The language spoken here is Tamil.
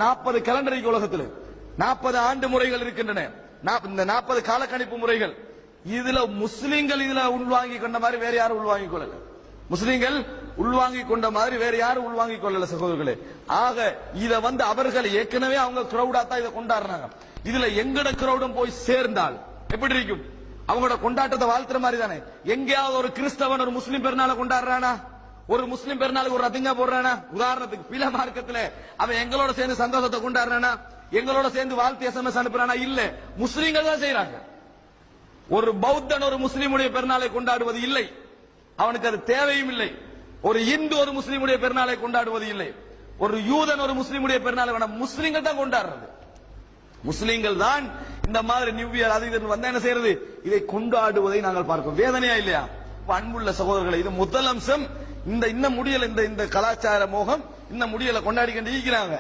40 கேலண்டர் உலகத்தில் 40 ஆண்டு முறைகள் இருக்கின்றன. இந்த 40 காலக்கணிப்பு முறைகள் இதுல முஸ்லிம்கள் இதுல உள்வாங்கி கொண்ட மாதிரி வேற யாரும் உள்வாங்கி கொள்ளல. முஸ்லிம்கள் உள்வாங்கி கொண்ட மாதிரி வேற யாரும் உள்வாங்கி கொள்ளல சகோதரர்களே. ஆக இத அவர்கள் ஏற்கனவே அவங்க கிரௌடா தான் இதை கொண்டாடுறாங்க. இதுல எங்கட கிரௌடும் போய் சேர்ந்தால் எப்படி இருக்கும்? அவங்களோட கொண்டாட்டத்தை வாழ்த்துற மாதிரி தானே. எங்கேயாவது ஒரு கிறிஸ்தவன் ஒரு முஸ்லிம் பெருநாளை கொண்டாடுறானா? ஒரு முஸ்லிம் பெருநாளுக்கு ஒரு ரத்திங்கா போடுறானா? உதாரணத்துக்கு பில மார்க்கத்துல அவன் எங்களோட சேர்ந்து சந்தோஷத்தை கொண்டாடுறானா? எங்களோட சேர்ந்து வாழ்த்து SMS அனுப்புறானா? இல்ல, முஸ்லிம்கள் தான் செய்யறாங்க. ஒரு பௌத்தன் ஒரு முஸ்லிமுடைய பெருநாளை கொண்டாடுவது இல்லை, அவனுக்கு அது தேவையும் இல்லை. ஒரு இந்து ஒரு முஸ்லிமுடைய பெருநாளை கொண்டாடுவது இல்லை. ஒரு யூதன் ஒரு முஸ்லிமுடைய பெருநாளை முஸ்லிம்கள் தான் கொண்டாடுறது. முஸ்லிம்கள் தான் இந்த மாதிரி நியூ இயர் அது இது வந்தா என்ன செய்யறது? இதை கொண்டாடுவதை நாங்கள் பார்க்கிறோம். வேதனையா இல்லையா? அன்புள்ள சகோதரர்களை, இது முதல் அம்சம். இந்த முடியல, இந்த கலாச்சார மோகம் இந்த முடியல கொண்டாடி கொண்டு இருக்கிறாங்க.